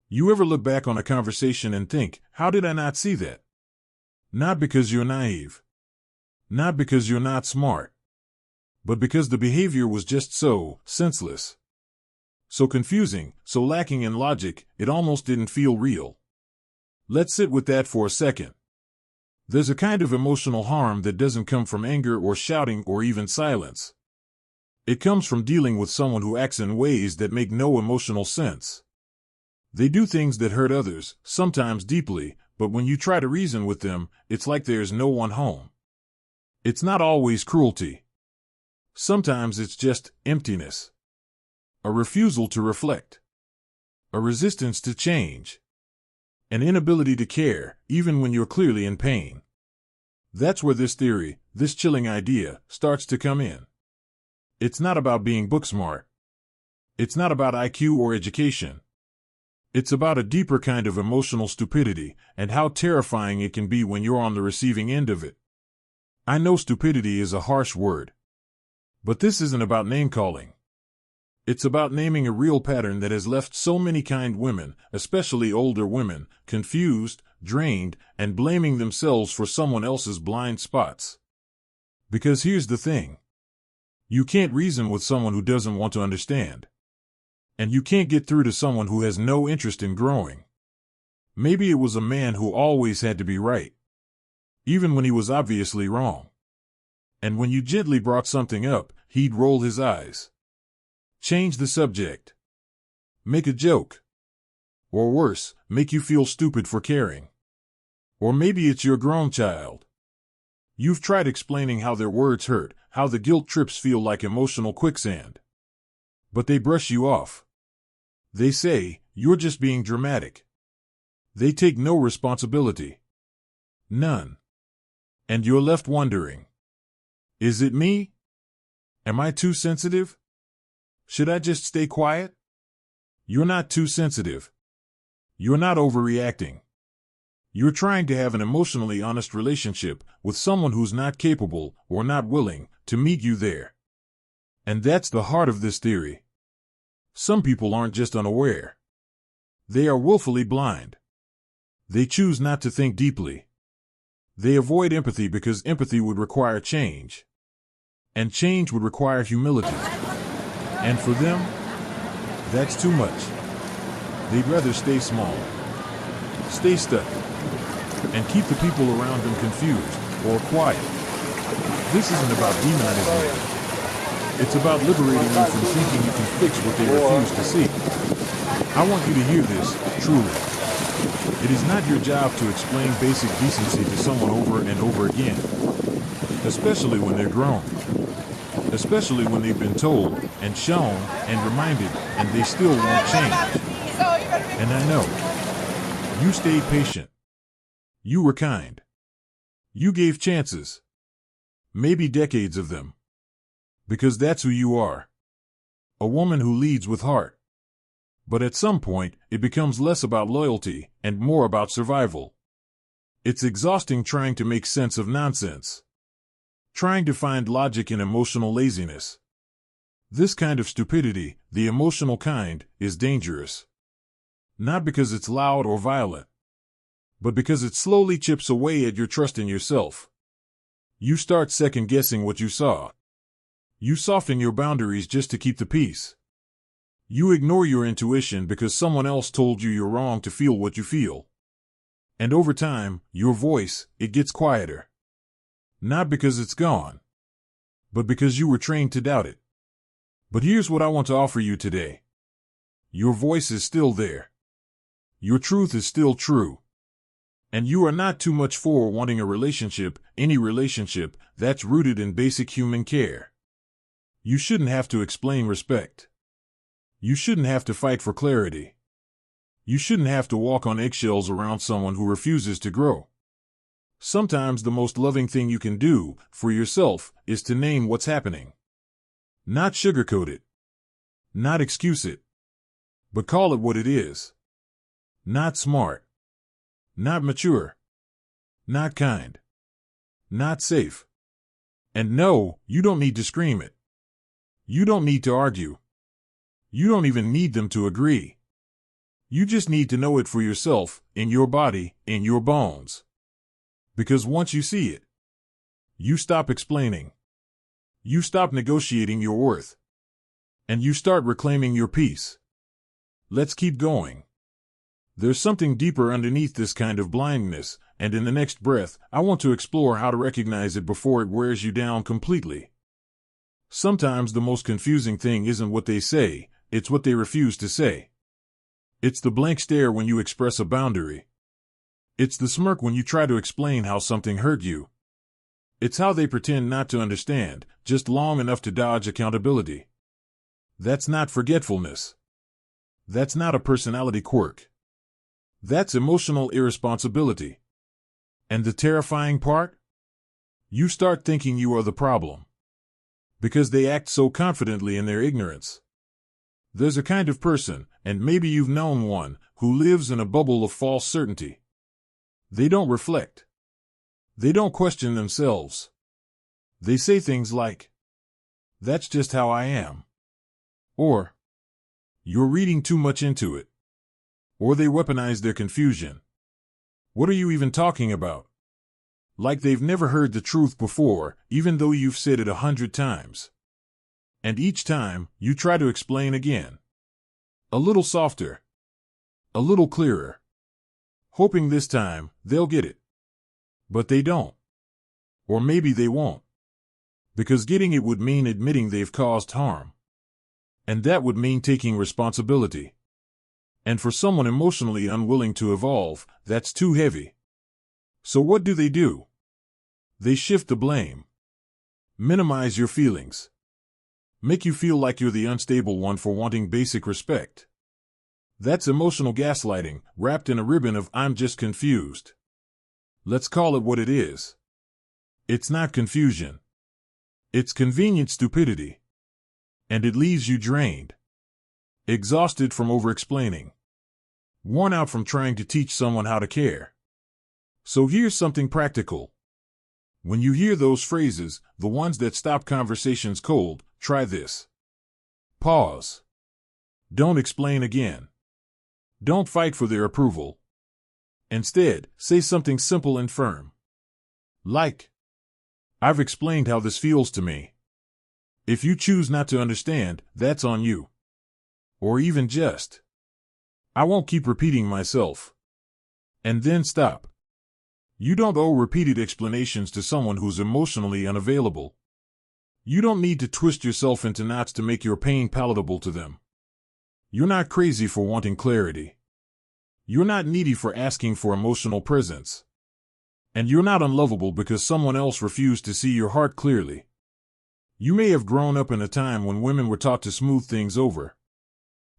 You ever look back on a conversation and think, how did I not see that? Not because you're naive. Not because you're not smart. But because the behavior was just so senseless. So confusing, so lacking in logic, it almost didn't feel real. Let's sit with that for a second. There's a kind of emotional harm that doesn't come from anger or shouting or even silence. It comes from dealing with someone who acts in ways that make no emotional sense. They do things that hurt others, sometimes deeply, but when you try to reason with them, it's like there's no one home. It's not always cruelty. Sometimes it's just emptiness. A refusal to reflect. A resistance to change. An inability to care, even when you're clearly in pain. That's where this theory, this chilling idea, starts to come in. It's not about being book smart. It's not about IQ or education. It's about a deeper kind of emotional stupidity, and how terrifying it can be when you're on the receiving end of it. I know stupidity is a harsh word. But this isn't about name-calling. It's about naming a real pattern that has left so many kind women, especially older women, confused, drained, and blaming themselves for someone else's blind spots. Because here's the thing. You can't reason with someone who doesn't want to understand. And you can't get through to someone who has no interest in growing. Maybe it was a man who always had to be right, even when he was obviously wrong. And when you gently brought something up, he'd roll his eyes. Change the subject. Make a joke. Or worse, make you feel stupid for caring. Or maybe it's your grown child. You've tried explaining how their words hurt, how the guilt trips feel like emotional quicksand. But they brush you off. They say, you're just being dramatic. They take no responsibility. None. And you're left wondering. Is it me? Am I too sensitive? Should I just stay quiet? You're not too sensitive. You're not overreacting. You're trying to have an emotionally honest relationship with someone who's not capable or not willing to meet you there. And that's the heart of this theory. Some people aren't just unaware. They are willfully blind. They choose not to think deeply. They avoid empathy because empathy would require change. And change would require humility. And for them, that's too much. They'd rather stay small, stay stuck, and keep the people around them confused or quiet. This isn't about demonizing them. It's about liberating you from thinking you can fix what they refuse to see. I want you to hear this, truly. It is not your job to explain basic decency to someone over and over again, especially when they're grown. Especially when they've been told and shown and reminded and they still won't change. And I know. You stayed patient. You were kind. You gave chances. Maybe decades of them. Because that's who you are. A woman who leads with heart. But at some point, it becomes less about loyalty and more about survival. It's exhausting trying to make sense of nonsense. Trying to find logic in emotional laziness. This kind of stupidity, the emotional kind, is dangerous. Not because it's loud or violent, but because it slowly chips away at your trust in yourself. You start second-guessing what you saw. You soften your boundaries just to keep the peace. You ignore your intuition because someone else told you you're wrong to feel what you feel. And over time, your voice, it gets quieter. Not because it's gone, but because you were trained to doubt it. But here's what I want to offer you today. Your voice is still there. Your truth is still true. And you are not too much for wanting a relationship, any relationship, that's rooted in basic human care. You shouldn't have to explain respect. You shouldn't have to fight for clarity. You shouldn't have to walk on eggshells around someone who refuses to grow. Sometimes the most loving thing you can do for yourself is to name what's happening. Not sugarcoat it. Not excuse it. But call it what it is. Not smart. Not mature. Not kind. Not safe. And no, you don't need to scream it. You don't need to argue. You don't even need them to agree. You just need to know it for yourself, in your body, in your bones. Because once you see it, you stop explaining. You stop negotiating your worth. And you start reclaiming your peace. Let's keep going. There's something deeper underneath this kind of blindness, and in the next breath, I want to explore how to recognize it before it wears you down completely. Sometimes the most confusing thing isn't what they say, it's what they refuse to say. It's the blank stare when you express a boundary. It's the smirk when you try to explain how something hurt you. It's how they pretend not to understand, just long enough to dodge accountability. That's not forgetfulness. That's not a personality quirk. That's emotional irresponsibility. And the terrifying part? You start thinking you are the problem. Because they act so confidently in their ignorance. There's a kind of person, and maybe you've known one, who lives in a bubble of false certainty. They don't reflect. They don't question themselves. They say things like, "That's just how I am." Or, "You're reading too much into it." Or they weaponize their confusion. "What are you even talking about?" Like they've never heard the truth before, even though you've said it 100 times. And each time, you try to explain again. A little softer. A little clearer. Hoping this time, they'll get it. But they don't. Or maybe they won't. Because getting it would mean admitting they've caused harm. And that would mean taking responsibility. And for someone emotionally unwilling to evolve, that's too heavy. So what do? They shift the blame. Minimize your feelings. Make you feel like you're the unstable one for wanting basic respect. That's emotional gaslighting, wrapped in a ribbon of "I'm just confused." Let's call it what it is. It's not confusion. It's convenient stupidity. And it leaves you drained. Exhausted from over-explaining. Worn out from trying to teach someone how to care. So here's something practical. When you hear those phrases, the ones that stop conversations cold, try this. Pause. Don't explain again. Don't fight for their approval. Instead, say something simple and firm. Like, "I've explained how this feels to me. If you choose not to understand, that's on you." Or even just, "I won't keep repeating myself." And then stop. You don't owe repeated explanations to someone who's emotionally unavailable. You don't need to twist yourself into knots to make your pain palatable to them. You're not crazy for wanting clarity. You're not needy for asking for emotional presence. And you're not unlovable because someone else refused to see your heart clearly. You may have grown up in a time when women were taught to smooth things over.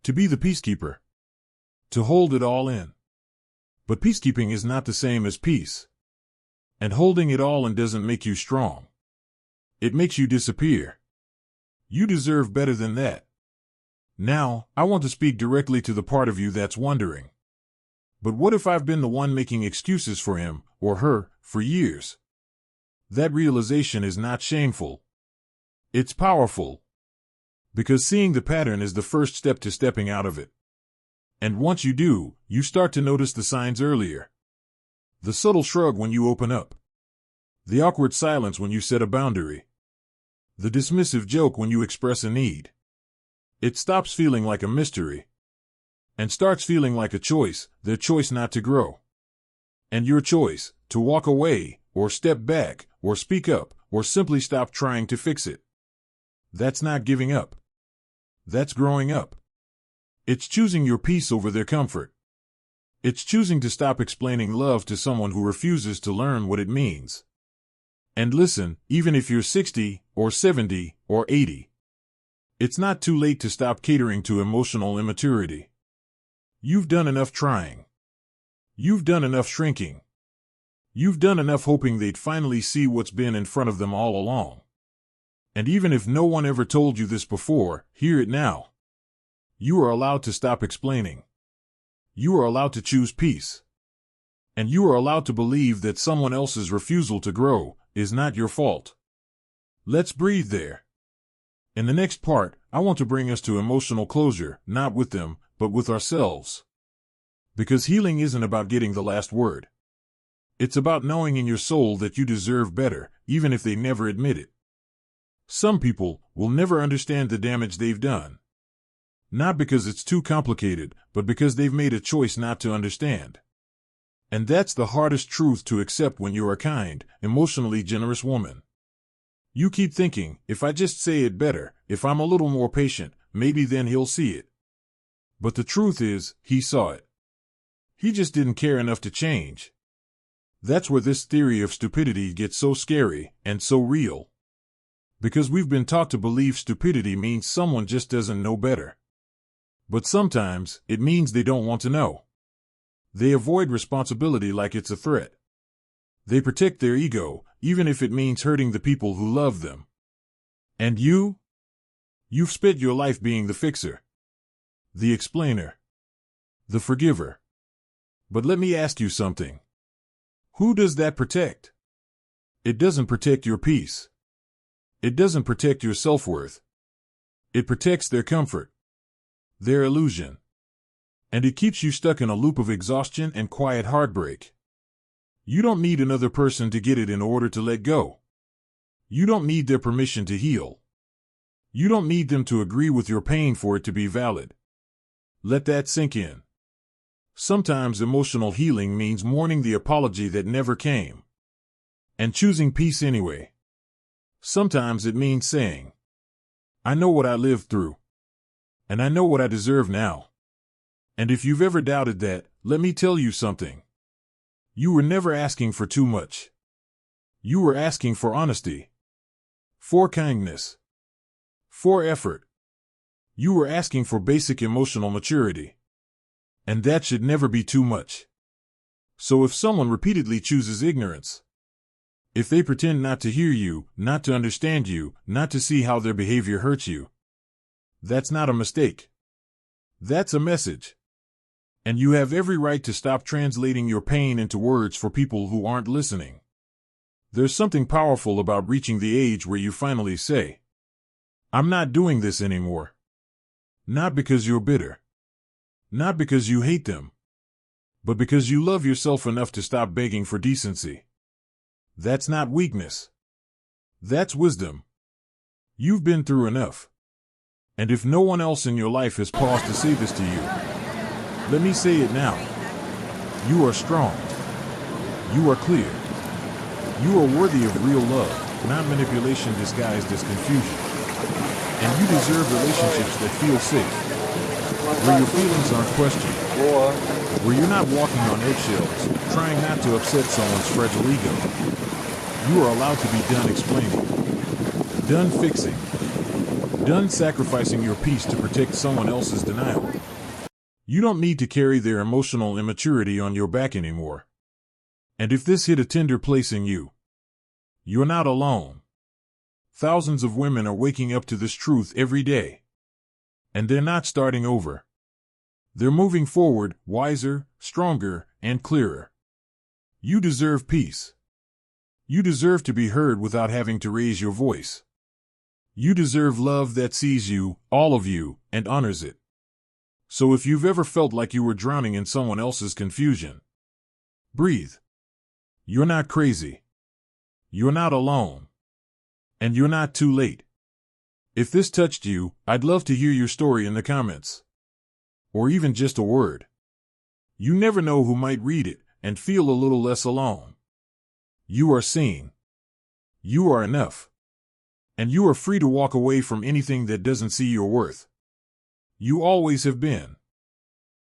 To be the peacekeeper. To hold it all in. But peacekeeping is not the same as peace. And holding it all in doesn't make you strong. It makes you disappear. You deserve better than that. Now, I want to speak directly to the part of you that's wondering. But what if I've been the one making excuses for him, or her, for years? That realization is not shameful. It's powerful. Because seeing the pattern is the first step to stepping out of it. And once you do, you start to notice the signs earlier. The subtle shrug when you open up. The awkward silence when you set a boundary. The dismissive joke when you express a need. It stops feeling like a mystery. And starts feeling like a choice, their choice not to grow. And your choice, to walk away, or step back, or speak up, or simply stop trying to fix it. That's not giving up. That's growing up. It's choosing your peace over their comfort. It's choosing to stop explaining love to someone who refuses to learn what it means. And listen, even if you're 60, or 70, or 80. It's not too late to stop catering to emotional immaturity. You've done enough trying. You've done enough shrinking. You've done enough hoping they'd finally see what's been in front of them all along. And even if no one ever told you this before, hear it now. You are allowed to stop explaining. You are allowed to choose peace. And you are allowed to believe that someone else's refusal to grow is not your fault. Let's breathe there. In the next part, I want to bring us to emotional closure, not with them, but with ourselves. Because healing isn't about getting the last word. It's about knowing in your soul that you deserve better, even if they never admit it. Some people will never understand the damage they've done. Not because it's too complicated, but because they've made a choice not to understand. And that's the hardest truth to accept when you're a kind, emotionally generous woman. You keep thinking, if I just say it better, if I'm a little more patient, maybe then he'll see it. But the truth is, he saw it. He just didn't care enough to change. That's where this theory of stupidity gets so scary and so real. Because we've been taught to believe stupidity means someone just doesn't know better. But sometimes, it means they don't want to know. They avoid responsibility like it's a threat. They protect their ego, even if it means hurting the people who love them. And you? You've spent your life being the fixer, the explainer, the forgiver. But let me ask you something. Who does that protect? It doesn't protect your peace. It doesn't protect your self-worth. It protects their comfort, their illusion. And it keeps you stuck in a loop of exhaustion and quiet heartbreak. You don't need another person to get it in order to let go. You don't need their permission to heal. You don't need them to agree with your pain for it to be valid. Let that sink in. Sometimes emotional healing means mourning the apology that never came and choosing peace anyway. Sometimes it means saying, I know what I lived through, and I know what I deserve now. And if you've ever doubted that, let me tell you something. You were never asking for too much. You were asking for honesty, for kindness, for effort. You were asking for basic emotional maturity. And that should never be too much. So if someone repeatedly chooses ignorance, if they pretend not to hear you, not to understand you, not to see how their behavior hurts you, that's not a mistake. That's a message. And you have every right to stop translating your pain into words for people who aren't listening. There's something powerful about reaching the age where you finally say, I'm not doing this anymore. Not because you're bitter. Not because you hate them, but because you love yourself enough to stop begging for decency. That's not weakness. That's wisdom. You've been through enough. And if no one else in your life has paused to say this to you, let me say it now. You are strong. You are clear. You are worthy of real love, not manipulation disguised as confusion. And you deserve relationships that feel safe. Where your feelings aren't questioned. Where you're not walking on eggshells, trying not to upset someone's fragile ego. You are allowed to be done explaining. Done fixing. Done sacrificing your peace to protect someone else's denial. You don't need to carry their emotional immaturity on your back anymore. And if this hit a tender place in you, you're not alone. Thousands of women are waking up to this truth every day. And they're not starting over. They're moving forward, wiser, stronger, and clearer. You deserve peace. You deserve to be heard without having to raise your voice. You deserve love that sees you, all of you, and honors it. So if you've ever felt like you were drowning in someone else's confusion, breathe. You're not crazy. You're not alone. And you're not too late. If this touched you, I'd love to hear your story in the comments. Or even just a word. You never know who might read it and feel a little less alone. You are seen. You are enough. And you are free to walk away from anything that doesn't see your worth. You always have been.